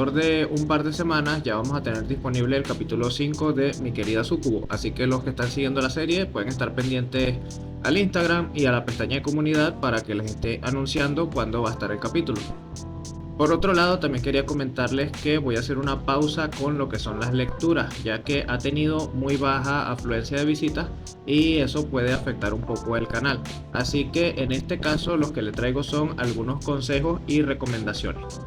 alrededor de un par de semanas ya vamos a tener disponible el capítulo 5 de Mi querida Sucubo, así que los que están siguiendo la serie pueden estar pendientes al Instagram y a la pestaña de comunidad para que les esté anunciando cuándo va a estar el capítulo. Por otro lado, también quería comentarles que voy a hacer una pausa con lo que son las lecturas, ya que ha tenido muy baja afluencia de visitas y eso puede afectar un poco el canal. Así que en este caso los que le traigo son algunos consejos y recomendaciones.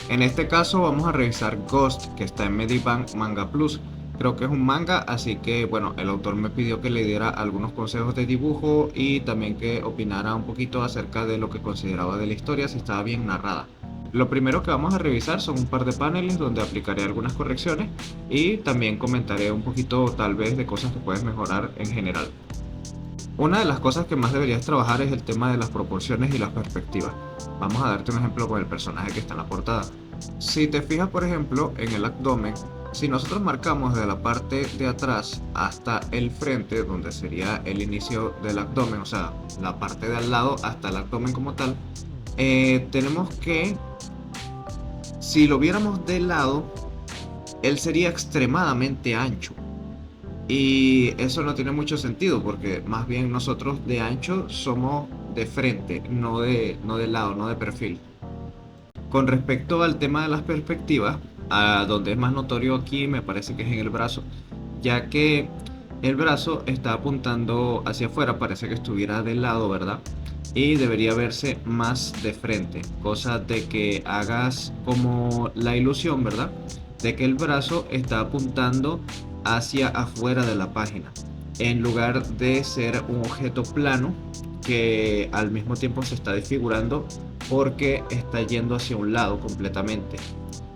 En este caso vamos a revisar Ghost, que está en Medibank Manga Plus. Creo que es un manga, así que bueno, el autor me pidió que le diera algunos consejos de dibujo y también que opinara un poquito acerca de lo que consideraba de la historia, si estaba bien narrada. Lo primero que vamos a revisar son un par de paneles donde aplicaré algunas correcciones y también comentaré un poquito tal vez de cosas que puedes mejorar en general. Una de las cosas que más deberías trabajar es el tema de las proporciones y las perspectivas. Vamos a darte un ejemplo con el personaje que está en la portada. Si te fijas, por ejemplo, en el abdomen, si nosotros marcamos de la parte de atrás hasta el frente, donde sería el inicio del abdomen, o sea, la parte de al lado hasta el abdomen como tal, tenemos que, si lo viéramos de lado, él sería extremadamente ancho. Y eso no tiene mucho sentido porque más bien nosotros de ancho somos de frente, no de lado, no de perfil. Con respecto al tema de las perspectivas, a donde es más notorio aquí me parece que es en el brazo, ya que el brazo está apuntando hacia afuera, parece que estuviera de lado, ¿verdad? Y debería verse más de frente, cosa de que hagas como la ilusión, ¿verdad? De que el brazo está apuntando hacia afuera de la página, en lugar de ser un objeto plano que al mismo tiempo se está desfigurando porque está yendo hacia un lado completamente.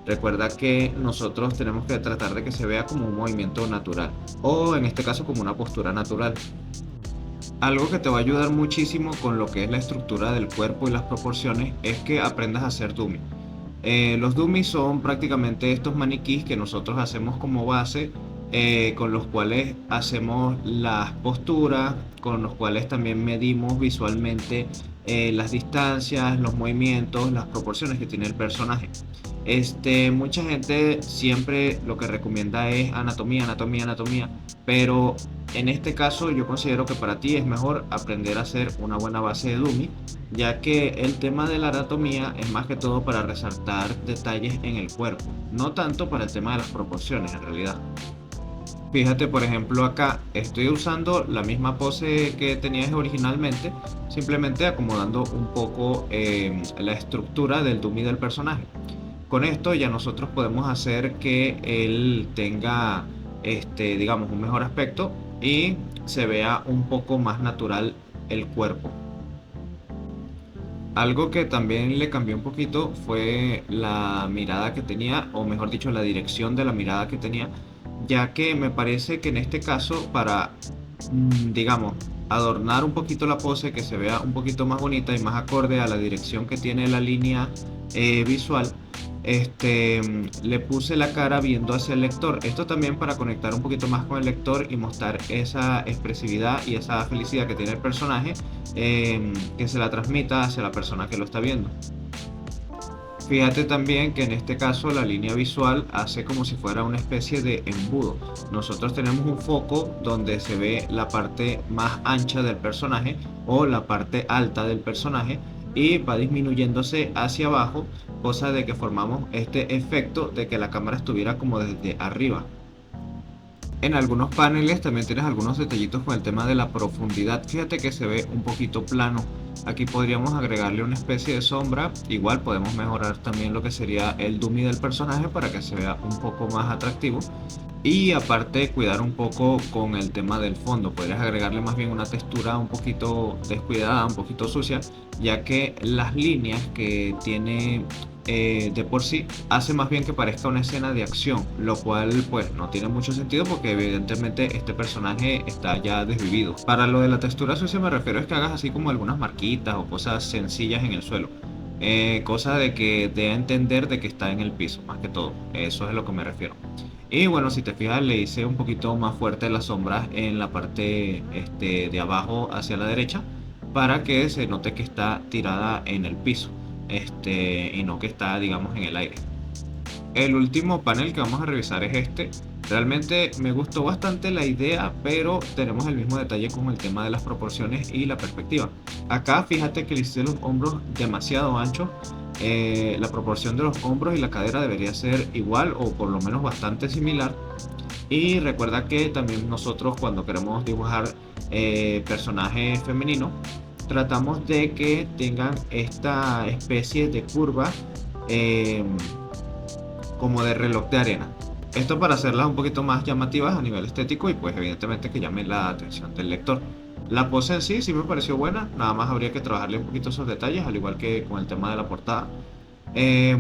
Recuerda que nosotros tenemos que tratar de que se vea como un movimiento natural, o en este caso como una postura natural. Algo que te va a ayudar muchísimo con lo que es la estructura del cuerpo y las proporciones es que aprendas a hacer dummy. Los dummies son prácticamente estos maniquís que nosotros hacemos como base, con los cuales hacemos las posturas, con los cuales también medimos visualmente las distancias, los movimientos, las proporciones que tiene el personaje. Mucha gente siempre lo que recomienda es anatomía, anatomía, anatomía, pero en este caso yo considero que para ti es mejor aprender a hacer una buena base de dummy, ya que el tema de la anatomía es más que todo para resaltar detalles en el cuerpo, no tanto para el tema de las proporciones en realidad. Fíjate, por ejemplo, acá estoy usando la misma pose que tenías originalmente, simplemente acomodando un poco la estructura del dummy del personaje. Con esto ya nosotros podemos hacer que él tenga, digamos, un mejor aspecto y se vea un poco más natural el cuerpo. Algo que también le cambió un poquito fue la mirada que tenía, o mejor dicho, la dirección de la mirada que tenía, ya que me parece que en este caso, para, digamos, adornar un poquito la pose, que se vea un poquito más bonita y más acorde a la dirección que tiene la línea visual, le puse la cara viendo hacia el lector. Esto también para conectar un poquito más con el lector y mostrar esa expresividad y esa felicidad que tiene el personaje, que se la transmita hacia la persona que lo está viendo. Fíjate también que en este caso la línea visual hace como si fuera una especie de embudo. Nosotros tenemos un foco donde se ve la parte más ancha del personaje o la parte alta del personaje y va disminuyéndose hacia abajo, cosa de que formamos este efecto de que la cámara estuviera como desde arriba. En algunos paneles también tienes algunos detallitos con el tema de la profundidad. Fíjate que se ve un poquito plano. Aquí podríamos agregarle una especie de sombra. Igual podemos mejorar también lo que sería el dummy del personaje para que se vea un poco más atractivo. Y aparte cuidar un poco con el tema del fondo. Podrías agregarle más bien una textura un poquito descuidada, un poquito sucia, ya que las líneas que tiene de por sí hace más bien que parezca una escena de acción, lo cual pues no tiene mucho sentido porque evidentemente este personaje está ya desvivido. Para lo de la textura sucia me refiero es que hagas así como algunas marquitas o cosas sencillas en el suelo. Cosa de que dé a entender de que está en el piso, más que todo. Eso es a lo que me refiero. Y bueno, si te fijas, le hice un poquito más fuerte las sombras en la parte de abajo hacia la derecha para que se note que está tirada en el piso, y no que está, digamos, en el aire. El último panel que vamos a revisar es este. Realmente me gustó bastante la idea, pero tenemos el mismo detalle con el tema de las proporciones y la perspectiva. Acá fíjate que le hice los hombros demasiado anchos. La proporción de los hombros y la cadera debería ser igual o por lo menos bastante similar. Y recuerda que también nosotros cuando queremos dibujar personajes femeninos, tratamos de que tengan esta especie de curva eh, como de reloj de arena. Esto para hacerlas un poquito más llamativas a nivel estético y pues evidentemente que llamen la atención del lector. La pose en sí sí me pareció buena, nada más habría que trabajarle un poquito esos detalles, al igual que con el tema de la portada.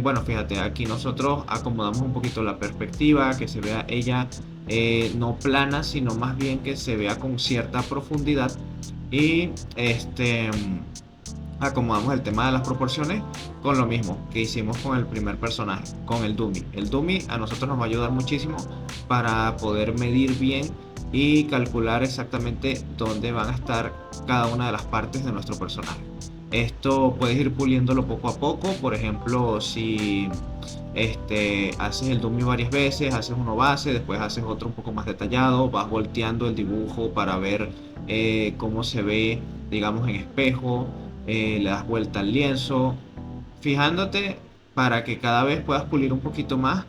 Bueno, fíjate, aquí nosotros acomodamos un poquito la perspectiva, que se vea ella no plana, sino más bien que se vea con cierta profundidad. Y acomodamos el tema de las proporciones con lo mismo que hicimos con el primer personaje, con el dummy. El dummy a nosotros nos va a ayudar muchísimo para poder medir bien y calcular exactamente dónde van a estar cada una de las partes de nuestro personaje. Esto puedes ir puliéndolo poco a poco. Por ejemplo, si haces el dummy varias veces, haces uno base, después haces otro un poco más detallado, vas volteando el dibujo para ver cómo se ve, digamos, en espejo, le das vuelta al lienzo, fijándote para que cada vez puedas pulir un poquito más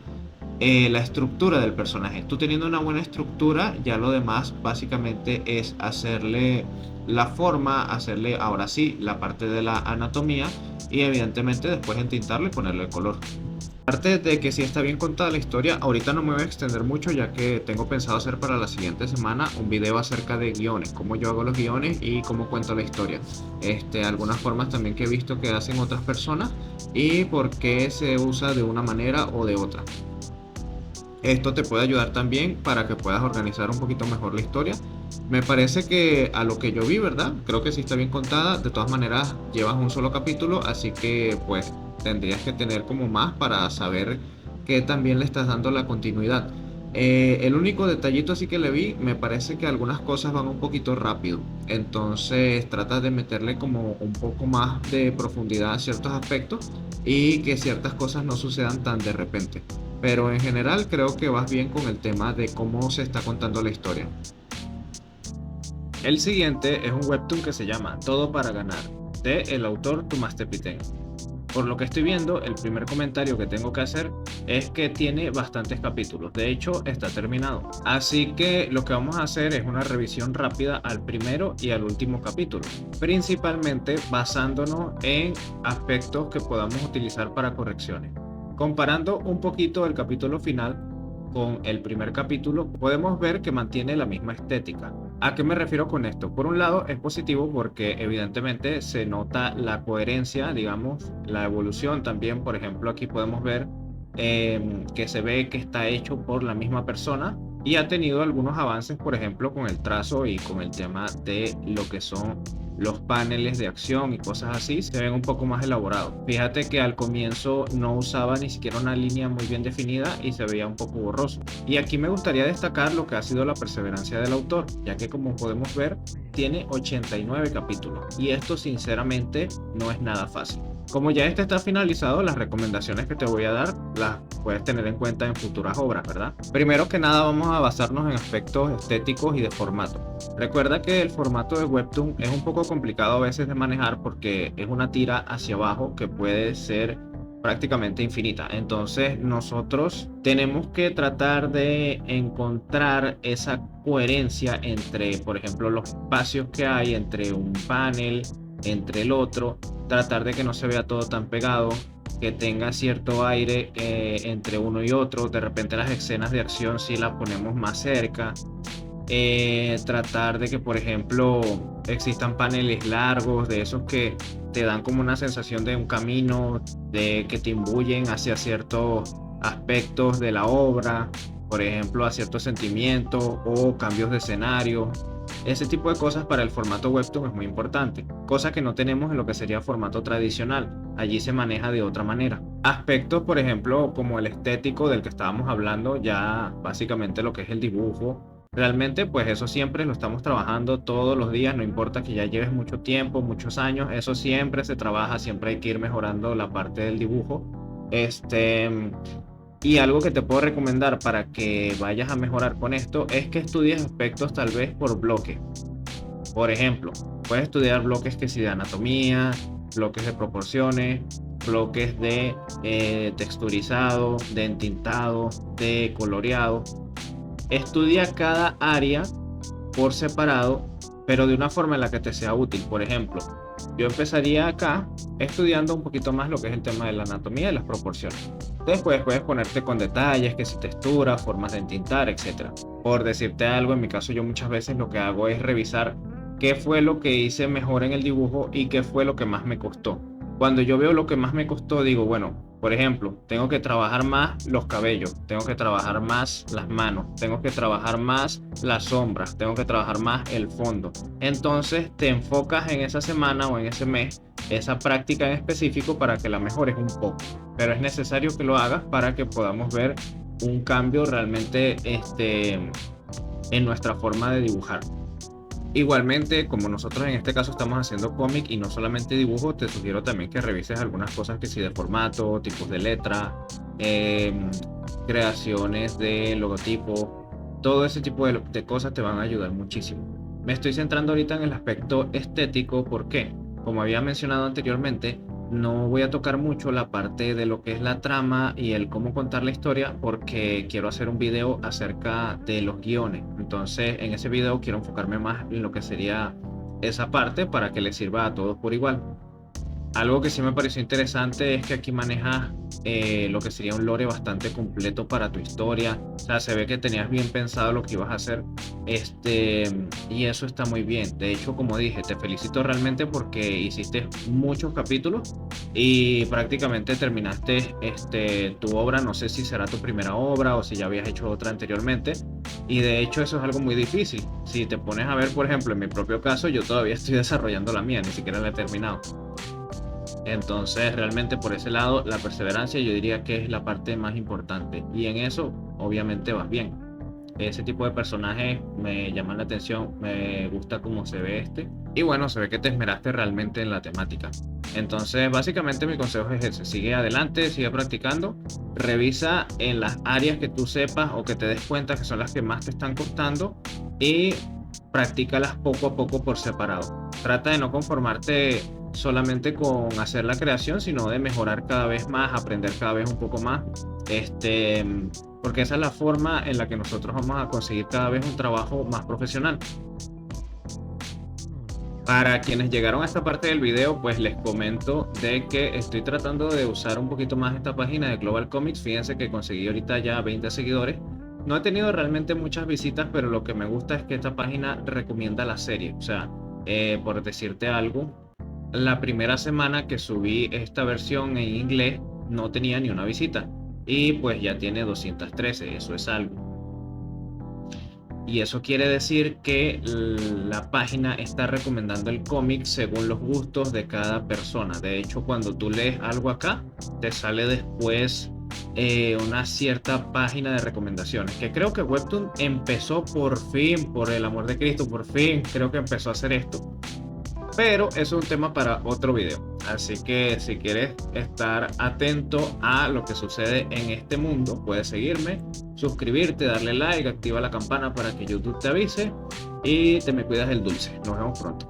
la estructura del personaje. Tú teniendo una buena estructura, ya lo demás básicamente es hacerle la forma, hacerle ahora sí la parte de la anatomía y evidentemente después entintarle y ponerle el color. Aparte de que sí está bien contada la historia, ahorita no me voy a extender mucho ya que tengo pensado hacer para la siguiente semana un video acerca de guiones, cómo yo hago los guiones y cómo cuento la historia. Algunas formas también que he visto que hacen otras personas y por qué se usa de una manera o de otra. Esto te puede ayudar también para que puedas organizar un poquito mejor la historia. Me parece que a lo que yo vi, ¿verdad? Creo que sí está bien contada. De todas maneras, llevas un solo capítulo, así que pues tendrías que tener como más para saber que también le estás dando la continuidad. El único detallito así que le vi, me parece que algunas cosas van un poquito rápido. Entonces trata de meterle como un poco más de profundidad a ciertos aspectos y que ciertas cosas no sucedan tan de repente. Pero en general creo que vas bien con el tema de cómo se está contando la historia. El siguiente es un webtoon que se llama Todo para ganar, de el autor Tomás Tepiten. Por lo que estoy viendo, el primer comentario que tengo que hacer es que tiene bastantes capítulos. De hecho, está terminado. Así que lo que vamos a hacer es una revisión rápida al primero y al último capítulo, principalmente basándonos en aspectos que podamos utilizar para correcciones. Comparando un poquito el capítulo final con el primer capítulo, podemos ver que mantiene la misma estética. ¿A qué me refiero con esto? Por un lado es positivo porque evidentemente se nota la coherencia, digamos, la evolución también. Por ejemplo, aquí podemos ver que se ve que está hecho por la misma persona y ha tenido algunos avances, por ejemplo, con el trazo y con el tema de lo que son los paneles de acción y cosas así, se ven un poco más elaborados. Fíjate que al comienzo no usaba ni siquiera una línea muy bien definida y se veía un poco borroso. Y aquí me gustaría destacar lo que ha sido la perseverancia del autor, ya que como podemos ver, tiene 89 capítulos y esto sinceramente no es nada fácil. Como ya este está finalizado, las recomendaciones que te voy a dar las puedes tener en cuenta en futuras obras, ¿verdad? Primero que nada vamos a basarnos en aspectos estéticos y de formato. Recuerda que el formato de Webtoon es un poco complicado a veces de manejar porque es una tira hacia abajo que puede ser prácticamente infinita. Entonces nosotros tenemos que tratar de encontrar esa coherencia entre, por ejemplo, los espacios que hay entre un panel, entre el otro, tratar de que no se vea todo tan pegado, que tenga cierto aire entre uno y otro. De repente las escenas de acción si las ponemos más cerca. Tratar de que, por ejemplo, existan paneles largos, de esos que te dan como una sensación de un camino, de que te imbuyen hacia ciertos aspectos de la obra, por ejemplo, a ciertos sentimientos o cambios de escenario. Ese tipo de cosas para el formato webtoon es muy importante, cosa que no tenemos en lo que sería formato tradicional. Allí se maneja de otra manera. Aspectos, por ejemplo, como el estético del que estábamos hablando, ya básicamente lo que es el dibujo. Realmente, pues eso siempre lo estamos trabajando todos los días, no importa que ya lleves mucho tiempo, muchos años, eso siempre se trabaja, siempre hay que ir mejorando la parte del dibujo. Y algo que te puedo recomendar para que vayas a mejorar con esto es que estudies aspectos tal vez por bloque. Por ejemplo, puedes estudiar bloques que sí de anatomía, bloques de proporciones, bloques de texturizado, de entintado, de coloreado. Estudia cada área por separado, pero de una forma en la que te sea útil. Por ejemplo, yo empezaría acá estudiando un poquito más lo que es el tema de la anatomía y las proporciones. Después puedes ponerte con detalles, que si textura, formas de entintar, etcétera. Por decirte algo, en mi caso yo muchas veces lo que hago es revisar qué fue lo que hice mejor en el dibujo y qué fue lo que más me costó. Cuando yo veo lo que más me costó, digo, bueno, por ejemplo, tengo que trabajar más los cabellos, tengo que trabajar más las manos, tengo que trabajar más las sombras, tengo que trabajar más el fondo. Entonces te enfocas en esa semana o en ese mes, esa práctica en específico para que la mejores un poco. Pero es necesario que lo hagas para que podamos ver un cambio realmente en nuestra forma de dibujar. Igualmente, como nosotros en este caso estamos haciendo cómic y no solamente dibujo, te sugiero también que revises algunas cosas que sí de formato, tipos de letra, creaciones de logotipo, todo ese tipo de cosas te van a ayudar muchísimo. Me estoy centrando ahorita en el aspecto estético, ¿por qué? Como había mencionado anteriormente, no voy a tocar mucho la parte de lo que es la trama y el cómo contar la historia porque quiero hacer un video acerca de los guiones. Entonces, en ese video quiero enfocarme más en lo que sería esa parte para que les sirva a todos por igual. Algo que sí me pareció interesante es que aquí manejas lo que sería un lore bastante completo para tu historia. O sea, se ve que tenías bien pensado lo que ibas a hacer. Y eso está muy bien. De hecho, como dije, te felicito realmente porque hiciste muchos capítulos y prácticamente terminaste tu obra. No sé si será tu primera obra o si ya habías hecho otra anteriormente. Y de hecho, eso es algo muy difícil. Si te pones a ver, por ejemplo, en mi propio caso, yo todavía estoy desarrollando la mía, ni siquiera la he terminado. Entonces, realmente por ese lado, la perseverancia yo diría que es la parte más importante. Y en eso, obviamente, vas bien. Ese tipo de personajes me llaman la atención, me gusta cómo se ve Y bueno, se ve que te esmeraste realmente en la temática. Entonces, básicamente mi consejo es ese. Sigue adelante, sigue practicando. Revisa en las áreas que tú sepas o que te des cuenta que son las que más te están costando. Y practícalas poco a poco por separado. Trata de no conformarte solamente con hacer la creación, sino de mejorar cada vez más, aprender cada vez un poco más, porque esa es la forma en la que nosotros vamos a conseguir cada vez un trabajo más profesional. Para quienes llegaron a esta parte del video, pues les comento de que estoy tratando de usar un poquito más esta página de Global Comics. Fíjense que conseguí ahorita ya 20 seguidores. No he tenido realmente muchas visitas, pero lo que me gusta es que esta página recomienda la serie. O sea, por decirte algo, la primera semana que subí esta versión en inglés no tenía ni una visita. Y pues ya tiene 213, eso es algo. Y eso quiere decir que la página está recomendando el cómic según los gustos de cada persona. De hecho, cuando tú lees algo acá, te sale después una cierta página de recomendaciones. Que creo que Webtoon empezó por fin, por el amor de Cristo, por fin creo que empezó a hacer esto. Pero eso es un tema para otro video. Así que si quieres estar atento a lo que sucede en este mundo, puedes seguirme, suscribirte, darle like, activa la campana para que YouTube te avise y te me cuidas el dulce. Nos vemos pronto.